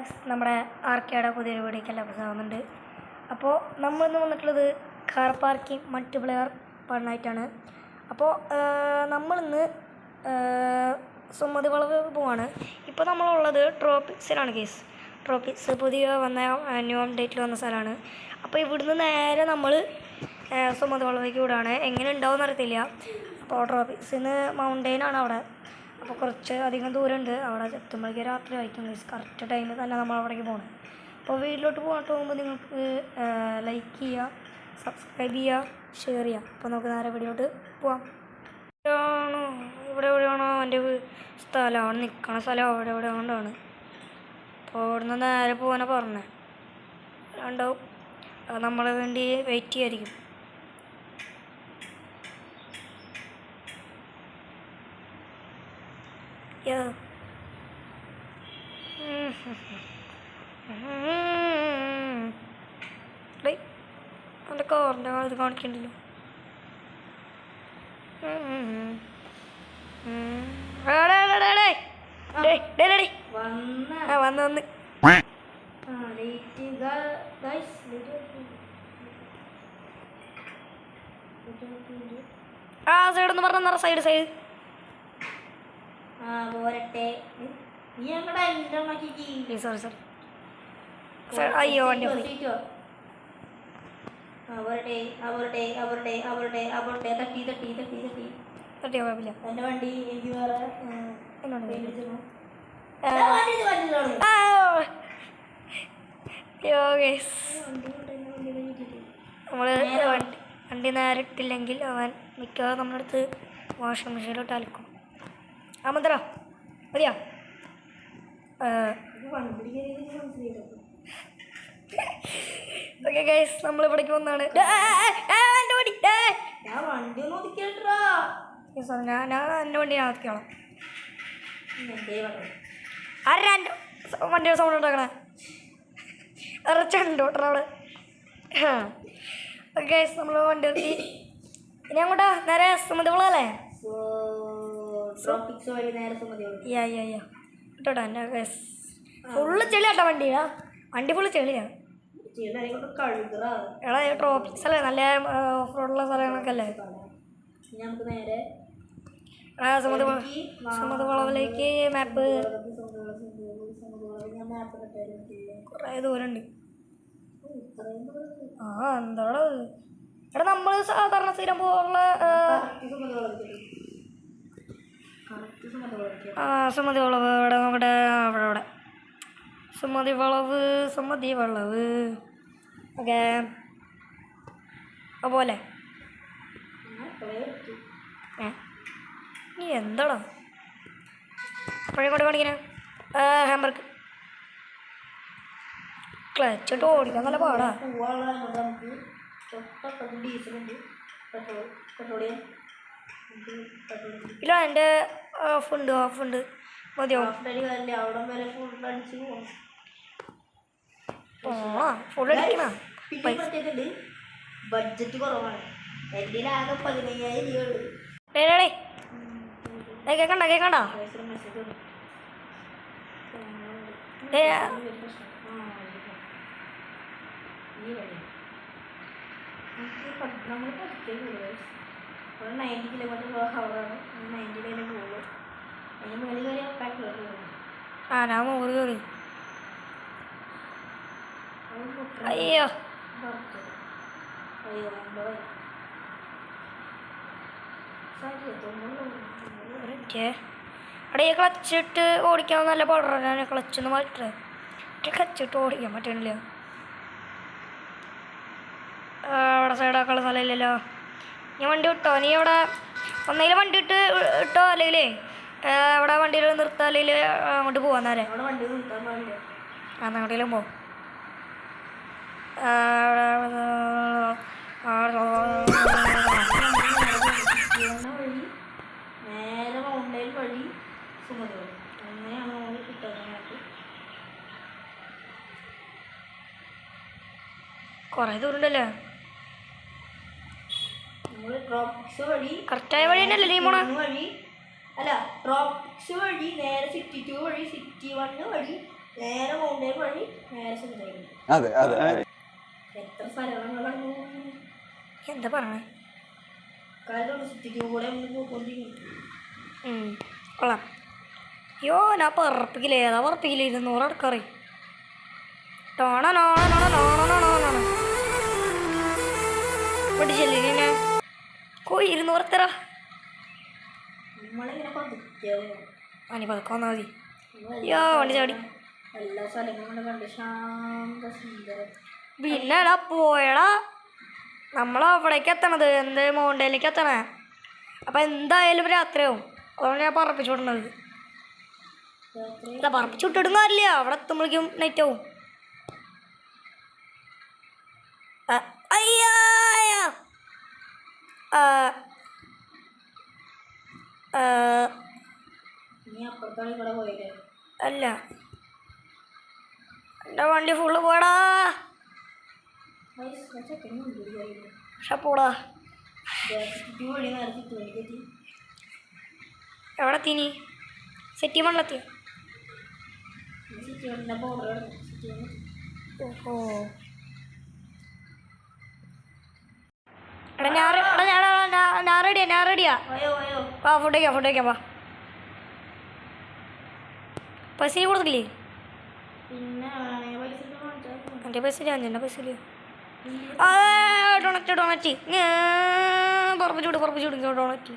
Guys, നമ്മുടെ ആർക്കേടെ പുതിയൊരു വീഡിയോയ്ക്ക് എല്ലാവർക്കും ആവുന്നുണ്ട്. അപ്പോൾ നമ്മളിന്ന് വന്നിട്ടുള്ളത് കാർ പാർക്കിംഗ് മൾട്ടിപ്ലെയർ പഠനമായിട്ടാണ്. അപ്പോൾ നമ്മളിന്ന് സുമതി വളവ് പോവാണ്. ഇപ്പോൾ നമ്മളുള്ളത് ട്രോപ്പിക്സിലാണ് ഗൈസ്. ട്രോപ്പിക്സ് പുതിയ വന്ന ന്യൂ അപ്ഡേറ്റിൽ വന്ന സ്ഥലമാണ്. അപ്പോൾ ഇവിടുന്ന് നേരെ നമ്മൾ സുമതി വളവിലേക്ക് വിടുകയാണ്. എങ്ങനെ ഉണ്ടാവും എന്നറിയത്തില്ല. അപ്പോൾ ട്രോപ്പിക്സിന് മൗണ്ടെയിനാണ് അവിടെ. അപ്പോൾ കുറച്ച് അധികം ദൂരമുണ്ട്. അവിടെ എത്തുമ്പോഴേക്ക് രാത്രി ആയിരിക്കും. കറക്റ്റ് ടൈമിൽ തന്നെ നമ്മൾ അവിടേക്ക് പോകണം. അപ്പോൾ വീട്ടിലോട്ട് പോകുമ്പോൾ നിങ്ങൾക്ക് ലൈക്ക് ചെയ്യുക, സബ്സ്ക്രൈബ് ചെയ്യുക, ഷെയർ ചെയ്യുക. അപ്പോൾ നമുക്ക് നേരെ വീഡിയോട്ട് പോവാം. ആണോ ഇവിടെ എവിടെയാണോ എൻ്റെ സ്ഥലം? അവിടെ നിൽക്കണ സ്ഥലം അവിടെ എവിടെ കൊണ്ടാണ്. അപ്പോൾ അവിടുന്ന് നേരെ പോകാനാണ് പറഞ്ഞത്. ഉണ്ടാവും, അത് നമ്മളെ വേണ്ടി വെയിറ്റ് ചെയ്യായിരിക്കും. എൻ്റെ കാറിൻ്റെ ഇത് കാണിക്കണ്ടല്ലോ. വന്ന് ആ സൈഡൊന്ന് പറഞ്ഞ സൈഡ് സോറി അയ്യോ വണ്ടി തട്ടിയോ കുഴപ്പമില്ല. നമ്മൾ വണ്ടി നേരെ ഇട്ടില്ലെങ്കിൽ അവൻ മിക്കവാറും നമ്മുടെ അടുത്ത് വാഷിംഗ് മെഷീനിലോട്ട് അലക്കും. ആ മന്ത്രോ മതിയാ. ഓക്കെ ഗൈസ്, നമ്മൾ ഇവിടേക്ക് വന്നാണ്. ഞാൻ എൻ്റെ വണ്ടി ഞാൻ നോക്കിയോളാം. ആരാ എൻ്റെ വണ്ടിയുടെ സൗണ്ട് ഉണ്ടാക്കണേ? ഇറച്ചുണ്ടോട്ടെ അവിടെ. ഓക്കെ ഗൈസ്, നമ്മൾ വണ്ടി നിർത്തി. ഇനി അങ്ങോട്ടാ നേരെ സുമതി വളവല്ലേ? കേട്ടോട്ടാ എൻ്റെ ഗൈസ് ഫുള്ള് ചെളിയാട്ടോ വണ്ടിയാ. വണ്ടി ഫുള്ള് ചെളിയാണ്. എടാ ട്രോപ്പിക്സ് അല്ലേ, നല്ല ഓഫ് റോഡുള്ള സ്ഥലങ്ങളൊക്കെ അല്ലേ. സുമതി വളവിലേക്ക് മാപ്പ് കുറേ ദൂരമുണ്ട്. ആ എന്താടാ എടാ, നമ്മൾ സാധാരണ സ്ഥിരം പോകാനുള്ള സുമതി വളവ് ഇവിടെ നോക്കട്ടെ. അവിടെ സുമതി വളവ് ഓക്കെ. അതുപോലെ നീ എന്താടാ പഴയങ്ങോട്ട് കാണിക്കണേ? ഹാമ്പർക്ക് ക്ലച്ചിട്ട് ഓടിക്കാൻ നല്ല പാടാ. ഇല്ല, എൻ്റെ ഓഫ് ഉണ്ട് മതിയോ? ഫുൾ അടിക്കണ ബഡ്ജറ്റ് കുറവാണ്. എന്തിനാകെ 15,000 രൂപ. കേക്കണ്ട നമ്മൾ 90 കിലോമീറ്റർ ഹവറാണ്. 90 പോകുള്ളൂ. അതിന് മേളിൽ കയറി ആ ഞാൻ 100 കയറി. അയ്യോ അവിടെ ഈ ക്ലച്ചിട്ട് ഓടിക്കാൻ നല്ല പാടാണ്. ഞാൻ ക്ലച്ചൊന്നും മാറ്റേ ക്ലച്ചിട്ട് ഓടിക്കാൻ പറ്റണില്ല. അവിടെ സൈഡാക്കാനുള്ള സ്ഥലമില്ലല്ലോ. നീ വണ്ടി വിട്ടോ? നീ അവിടെ ഒന്നെങ്കിലും വണ്ടി ഇട്ടോ അല്ലെങ്കിൽ അവിടെ വണ്ടിയിൽ നിർത്താം, അല്ലെങ്കിൽ അങ്ങോട്ട് പോവാൻ നേരെ അങ്ങോട്ടേലും പോ. നേരെ മൗണ്ടൈൻ വഴി സുമതി അങ്ങനെയാണ് നമ്മൾ കിട്ടുന്നത്. കുറേ ദൂരമുണ്ടല്ലേ. നമ്മൾ ട്രോപ്പിക്സ് വഴി കറക്റ്റായ വഴി തന്നെയല്ലേ നീ പോണ വഴി? അല്ല, ട്രോപ്പിക്സ് വഴി നേരെ സിറ്റി 2 വഴി, സിറ്റി 1 വഴി നേരെ മൗണ്ടൈൻ വഴി നേരെ ചെന്നൈയിലും. അതെ അതെ എത്ര സ്ഥലങ്ങളാണ് എന്താ പറയണേ? കാര്യം സിറ്റിക്ക് കൂടെ നമ്മൾ പോയിക്കൊണ്ടിരിക്കും. കൊള്ളാം. അയ്യോ ഞാൻ പറപ്പിക്കില്ലേ, ഏതാ പറപ്പിക്കില്ല, 200 അടുക്കറി പഠിച്ചല്ലേ ഞാൻ 200 തരാ. നമ്മളിങ്ങനെ പതുക്കിയാവും. അനി പതുക്കെ വന്നാൽ മതി. അയ്യോ വണ്ടി ചാടി. എല്ലാ സ്ഥലങ്ങളും കണ്ട് ശാന്ത സുന്ദരം. പിന്നെടാ പോയടാ നമ്മളവിടേക്ക് എത്തണത്, എന്ത് മൗണ്ടൈനിലേക്ക് എത്തണേ. അപ്പം എന്തായാലും രാത്രിയാവും. അതുകൊണ്ട് ഞാൻ പറപ്പിച്ചു വിടണത്. അല്ല പറപ്പിച്ചു വിട്ടിടും കാര്യമില്ല, അവിടെ എത്തുമ്പോഴേക്കും നൈറ്റ് ആവും. അയ്യോ നീ അപ്പുറത്താണ് ഇവിടെ പോയത്. അല്ല എൻ്റെ വണ്ടി ഫുള്ള് പോടാ. പക്ഷെ പോടാ വഴി നേരത്തെ തോന്നിക്കെത്തി. എവിടെ എത്തീനി? സെറ്റി മണ്ണിലെത്തിയോ? സിറ്റിയുടെ ബോർഡർ ഓഹോ എടാ ഞാൻ റെഡിയാ. അയ്യോ അയ്യോ വാ ഫുഡ് കഴിക്കാം വാ. പൈസ നീ കൊടുത്തില്ലേ? പിന്നെ പൈസ കാണിച്ചാൽ എൻ്റെ പൈസ ഇല്ല, അഞ്ചെൻ്റെ പൈസ ഇല്ല. ഡൊണറ്റ് പറപ്പിച്ചു വിടും ഡൊണറ്റ്.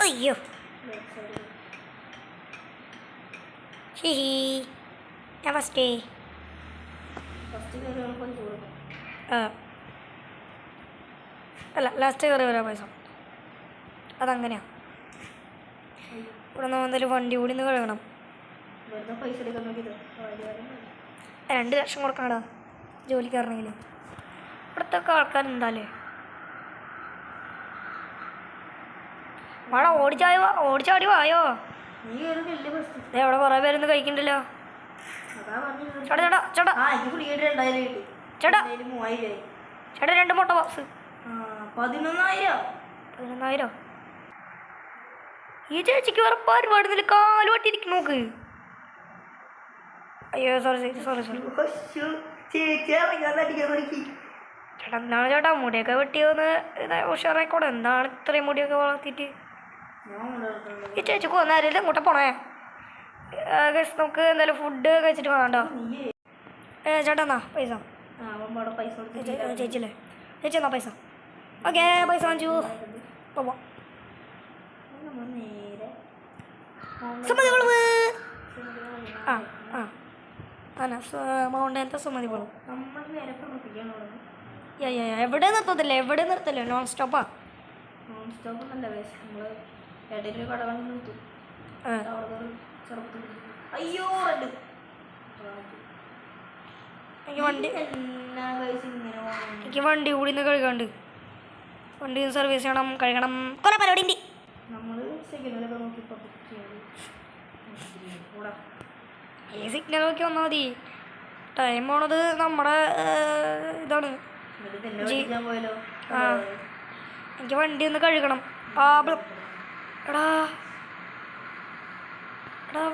അയ്യോ ഹിഹി ഞാൻ ഫസ്റ്റേ. ഫസ്റ്റ് കയറി പൈസ കൊടുക്കും. അല്ല ലാസ്റ്റ് കയറി വരാം പൈസ. അതങ്ങനെയാണ്. ഇവിടെ നിന്ന് എന്തായാലും വണ്ടി കൂടി നിന്ന് കഴുകണം. വെറുതെ പൈസ എടുക്കാൻ നോക്കിയത് 2 ലക്ഷം കൊടുക്കണടാ ജോലിക്കാരനെങ്കിൽ. ഇവിടുത്തെ ആൾക്കാരുണ്ടല്ലേ. വാടാ ഓടിച്ചാടി വായോ. നീ കയറിയില്ലേ ഫസ്റ്റ്? എവിടെ കുറേ പേരൊന്നും കഴിക്കണ്ടല്ലോ. അതാ പറഞ്ഞു. ചേട്ടാ ആ എനിക്ക് ഫ്രീ ആയിട്ട് 2000 കിട്ടി. ചേട്ടാ 3000 ആയി. ചേട്ടാ 2 മുട്ട ബോക്സ്. 11,000. ഈ ചേച്ചിക്ക് വേറെ പരിപാടി കാല് വട്ടിയിരിക്കും നോക്ക്. അയ്യോ സോറി ചേട്ടാ എന്താണ് ചേട്ടാ മുടിയൊക്കെ വെട്ടിയൊന്ന് ഉഷാറായിക്കോട്ടെ. എന്താണ് ഇത്രയും മുടിയൊക്കെ വളർത്തിയിട്ട്? ഈ ചേച്ചിക്ക് വന്നാലും ഇങ്ങോട്ട് പോണേ. നമുക്ക് എന്തായാലും ഫുഡ് കഴിച്ചിട്ട് വേണോ? ചേട്ടാ എന്നാ പൈസ ചേച്ചില്ലേ? ചേച്ചി എന്നാ പൈസ. ഓക്കെ പൈസ വാങ്ങിച്ചു പോവാം. സുമതി വളവ് മൗണ്ടൈനത്തെ സുമതി വളവ്. എവിടെ നിർത്തത്തില്ല നോൺ സ്റ്റോപ്പാ. അയ്യോ എനിക്ക് വണ്ടി കൂടി നിന്ന് കഴുകാണ്ട്. വണ്ടി സർവീസ് ചെയ്യണം, കഴുകണം, കുറെ പരിപാടി ഉണ്ട്. നമ്മൾ സിഗ്നലൊക്കെ നോക്കി ഈ സിഗ്നൽ നോക്കി വന്നാൽ മതി. ടൈം പോണത് നമ്മുടെ ഇതാണ്. പോയല്ലോ. ആ എനിക്ക് വണ്ടി ഒന്ന് കഴുകണം. എടാ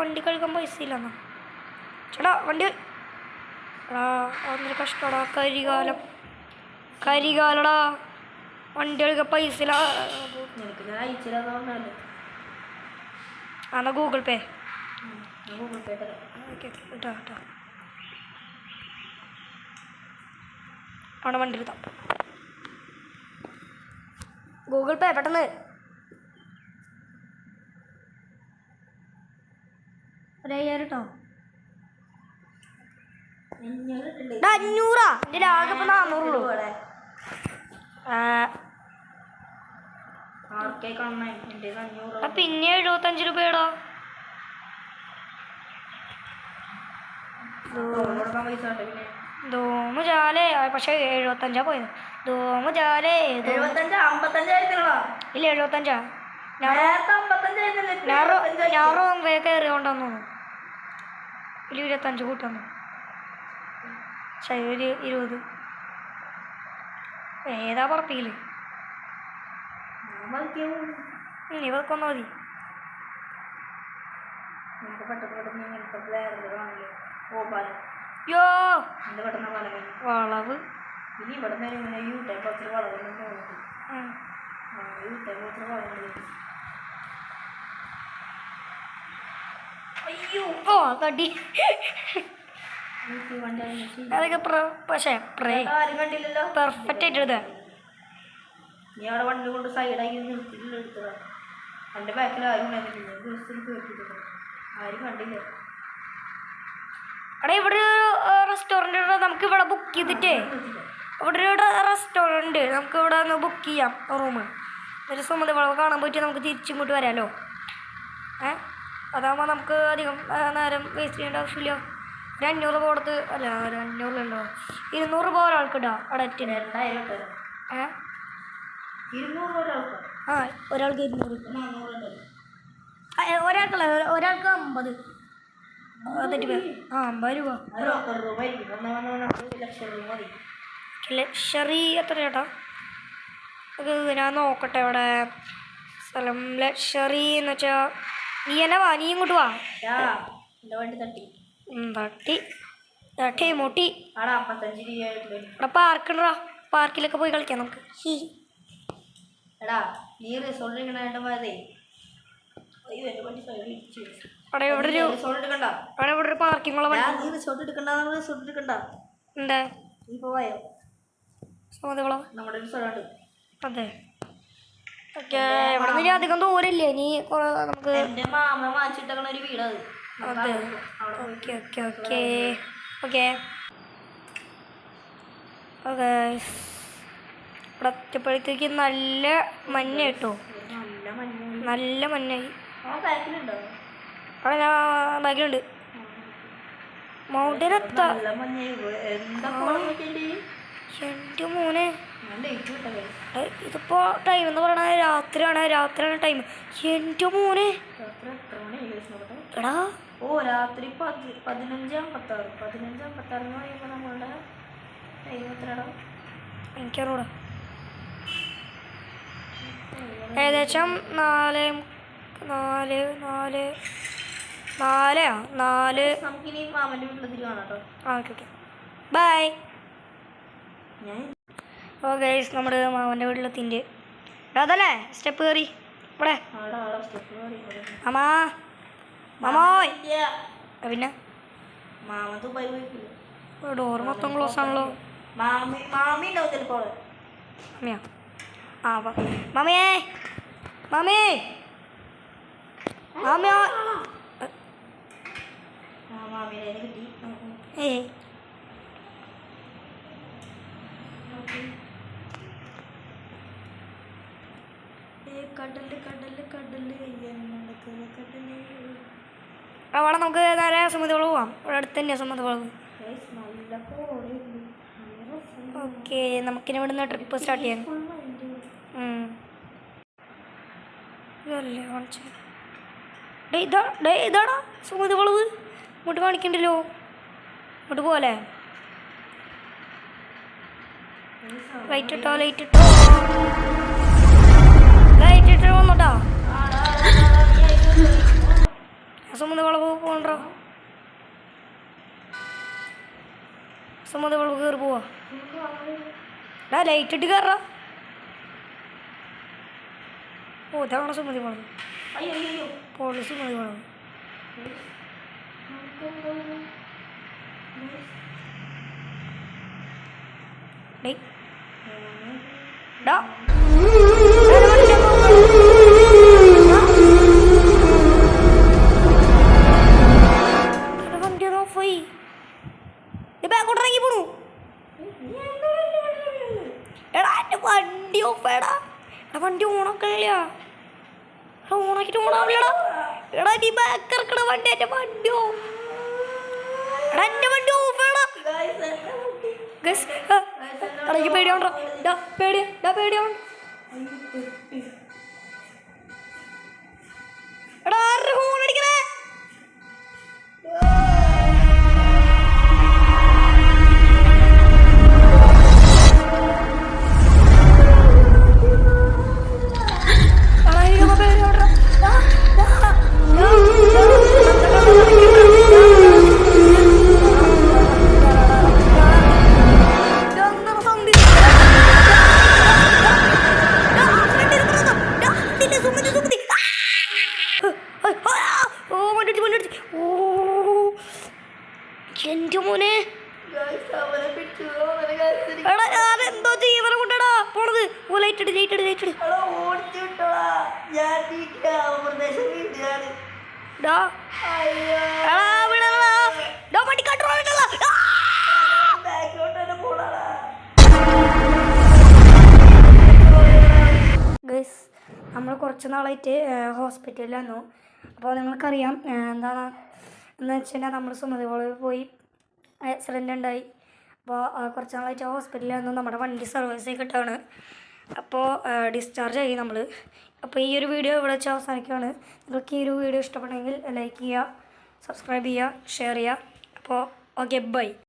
വണ്ടി കഴുകാൻ പൈസ ഇല്ലെന്നാ ചേട്ടാ. വണ്ടി അതൊന്നൊരു കഷ്ടടാ. കരികാലടാ വണ്ടി കഴുകാൻ പൈസ ഇല്ല. നിനക്ക് ഞാൻ അയച്ചില്ലാന്നോ? എന്നാ ഗൂഗിൾ പേ. ഗൂഗിൾ പേ തരാം. കേട്ടോ അവിടെ വണ്ടി എടുത്താം. ഗൂഗിൾ പേ പെട്ടെന്ന്. 1,000 കേട്ടോ. 500 എൻ്റെ ആകെ ഇപ്പം 400 ഉള്ളൂ. പിന്നെ 75 രൂപയോടോ. ദോമു ചാലേ പക്ഷെ 75 പോയത്. ദോമു ചാലേ 55 ഇല്ല 75. ഞാൻ കയറിയോണ്ടെന്ന് തോന്നുന്നു. 25 കൂട്ടുന്നു. ശരി ഒരു 20. ഏതാ പറപ്പിക്കല്? ഇനി ഇതൊക്കെ മതി. നമുക്ക് പെട്ടെന്ന് പെട്ടെന്ന് ഇങ്ങനത്തെ പ്ലെയറിൽ കാണില്ലേ ഓ പാലം യോ എൻ്റെ പെട്ടെന്ന് പാലം കഴിഞ്ഞു വളവ് ഇനി ഇവിടെ നേരെ ഇങ്ങനെ യൂട്യൂബ് പത്ര വളവൊന്നും തോന്നിട്ട് യൂട്യൂബ് പത്ര വളവുണ്ട് അയ്യോ ഓ തടി വണ്ടി അതൊക്കെ പക്ഷേ ആരും കണ്ടില്ലല്ലോ പെർഫെക്റ്റ് ആയിട്ട് എഴുതാ നീ അവിടെ വണ്ടി കൊണ്ട് സൈഡാക്കി നിർത്തിയില്ല എടുത്തതാ എൻ്റെ ബാക്കിൽ ആരും ഉണ്ടായിരുന്നില്ല ദിവസത്തിൽ കേട്ടിട്ടില്ല ആരും കണ്ടില്ല എടാ ഇവിടെ ഒരു റെസ്റ്റോറൻറ്റ് നമുക്ക് ഇവിടെ ബുക്ക് ചെയ്തിട്ടേ ഇവിടെ ഒരു റെസ്റ്റോറൻറ്റ് നമുക്ക് ഇവിടെ ഒന്ന് ബുക്ക് ചെയ്യാം റൂം ഒരു സുമതി വളവ് കാണാൻ പോയിട്ട് നമുക്ക് തിരിച്ചിങ്ങോട്ട് വരാമല്ലോ അതാകുമ്പോൾ നമുക്ക് അധികം നേരം വേസ്റ്റ് ചെയ്യേണ്ട ആവശ്യമില്ല ഒരു 500 രൂപ കൊടുത്ത് അല്ല ഒരു 500 200 രൂപ ഒരാൾക്കിടാം അവിടെ എത്തിന് 2000 ഇട്ടത് 200 ഒരാൾക്ക് ആ ഒരാൾക്ക് 200 ഒരാൾക്കല്ല ഒരാൾക്ക് 50 തെറ്റി ആ 50 രൂപ രൂപ ലക്ഷം രൂപ മതി ലക്ഷറി എത്ര ചേട്ടാ അത് ഞാൻ നോക്കട്ടെ ഇവിടെ സ്ഥലം ലക്ഷറി എന്ന് വെച്ചാൽ നീ എന്നെ വാ നീ ഇങ്ങോട്ട് വാ എൻ്റെ വണ്ടി തട്ടി തട്ടി തട്ടി മുട്ടി ആടാ 55 രൂപയായിട്ടില്ല ഇവിടെ പാർക്കുണ്ടാ പാർക്കിലൊക്കെ പോയി കളിക്കാം നമുക്ക് എടാ നീ റിസോർട്ട് ഇരിക്കണ മതി അയ്യോ എൻ്റെ വണ്ടി സൈഡിൽ ഇടിച്ചു അവിടെ ഇവിടെ ഒരു റിസോർട്ട് എടുക്കണ്ട അവിടെ ഇവിടെ ഒരു പാർക്കിംഗ് ഉള്ള നീ റിസോർട്ട് എടുക്കണ്ട റിസോർട്ട് എടുക്കണ്ട എന്താ നീ പോവായോ സോതകളോ നമ്മുടെ ഒരു സ്ഥലമുണ്ട് അതെ ഓക്കെ ഇവിടെ നിന്ന് അധികം ദൂരമില്ലേ നീ നമുക്ക് എൻ്റെ മാമ വാങ്ങിച്ചിട്ടേക്കണ ഒരു വീടത് അതെ okay okay okay okay okay ഇവിടെ എത്തിയപ്പോഴത്തേക്ക് നല്ല മഞ്ഞ കേട്ടോ നല്ല മഞ്ഞ നല്ല മഞ്ഞായി ആ ബാക്കിലുണ്ടോ അവിടെ ഞാൻ ബാക്കിലുണ്ട് മൗണ്ടൻ എത്താ നല്ല മഞ്ഞ എന്താ എൻ്റെ മോനെ ഞാൻ ഡേറ്റ് വിട്ടേ ഇതിപ്പോ ടൈം എന്ന് പറയണത് രാത്രിയാണ് ടൈം എൻ്റെ മോനെ രാത്രി എത്ര മണി എടാ ഓ രാത്രി 15:56 എന്ന് പറയുമ്പോൾ നമ്മളുടെ ടൈം എത്രയാണോ എനിക്കറിയൂടാ ഏകദേശം 4 നമുക്കിനി മാമൻ്റെ വീട്ടിൽ തിരി കാണാം കേട്ടോ ഓക്കെ ഓക്കെ ബൈ ഞാൻ ഓ ഗൈസ് നമ്മുടെ മാമൻ്റെ വീട്ടിലെത്തിൻ്റെ അതല്ലേ സ്റ്റെപ്പ് കയറി ഇവിടെ ആടെ സ്റ്റെപ്പ് മാമാ മാമോയ് പിന്നെ മാമ ദുബായ് പോയിട്ടില്ല ഡോർ മൊത്തം ക്ലോസ് ആണല്ലോ മാമി ഉണ്ടാവും ചിലപ്പോൾ മമ്മിയാ ആ മമ്മിയേ മമ്മി മാമിയോ മാമീനെ കിട്ടി ഏയ് അവിടെ നമുക്ക് നേരെ സമുദ്ര വളവ് പോവാം ഇവിടെ അടുത്ത് തന്നെയാണ് സമുദ്ര വളവ് ഓക്കെ നമുക്കിനി ഇവിടുന്ന് ട്രിപ്പ് സ്റ്റാർട്ട് ചെയ്യാം ഇതാടാ സമുദ്ര വളവ് ഇങ്ങോട്ട് കാണിക്കണ്ടല്ലോ ഇങ്ങോട്ട് പോലെ ലൈറ്റ് ഇട്ടോ വന്നോട്ടാ സമുദ്ര വളവ് പോകണ്ടോ സമുദ്ര വളവ് കയറി പോവാ ലൈറ്റ് ഇട്ട് കയറാ ഓ ഇതാണ് സമുദ്ര വളവ് പോളി സമുദ്ര വളവ് വണ്ടി ഓഫായി ബാക്കോട്ടിറങ്ങി പോണു എടാ എൻ്റെ വണ്ടി ഓഫാടാ എടാ വണ്ടി ഓണാക്കണില്ല ഓണാക്കിട്ട് ഓണാവില്ലടാ എടാ നീ ബാക്ക് ഇറക്കണ വണ്ടി എൻ്റെ വണ്ടി എടാ എൻ്റെ വണ്ടി ഓഫാടാ എടാ എനിക്ക് പേടിയാവണ്ടോ പേടിയാവണ്ട എടാ ആരുടെ ഹോൺ അടിക്കണേ എൻ്റെ മോനെ Guys, അവനെ പിടിച്ചു അവനെ guys എനിക്ക് എടാ ഞാൻ എന്തോ ജീവനം കൊണ്ടാടാ പോണത് ഓ ലൈറ്റ് ഇട് എടാ ഓടിച്ചു വിട്ടോടാ ഞാൻ പ്രദേശം വീട്ടിലാണ് ഡാ അയ്യോ എടാ വിടടാ ഡാ വണ്ടി കൺട്രോൾ ഇടടാ ബാക്കിലോട്ട് തന്നെ പോടാടാ ഗൈസ് നമ്മൾ കുറച്ച് നാളായിട്ട് ഹോസ്പിറ്റലിൽ വന്നു അപ്പോൾ നിങ്ങൾക്കറിയാം എന്താണ് എന്ന് വെച്ചിട്ടുണ്ടെങ്കിൽ നമ്മൾ സുമതി കോളേജിൽ പോയി ആക്സിഡൻ്റ് ഉണ്ടായി അപ്പോൾ കുറച്ച് നാളായിട്ട് ഹോസ്പിറ്റലിൽ വന്നു നമ്മുടെ വണ്ടി സർവീസ് കിട്ടുകയാണ് അപ്പോൾ ഡിസ്ചാർജ് ആയി നമ്മൾ അപ്പോൾ ഈ ഒരു വീഡിയോ ഇവിടെ വെച്ച് അവസാനിക്കുകയാണ് നിങ്ങൾക്ക് ഈ ഒരു വീഡിയോ ഇഷ്ടപ്പെട്ടെങ്കിൽ ലൈക്ക് ചെയ്യുക സബ്സ്ക്രൈബ് ചെയ്യുക ഷെയർ ചെയ്യുക അപ്പോൾ ഓക്കെ ബൈ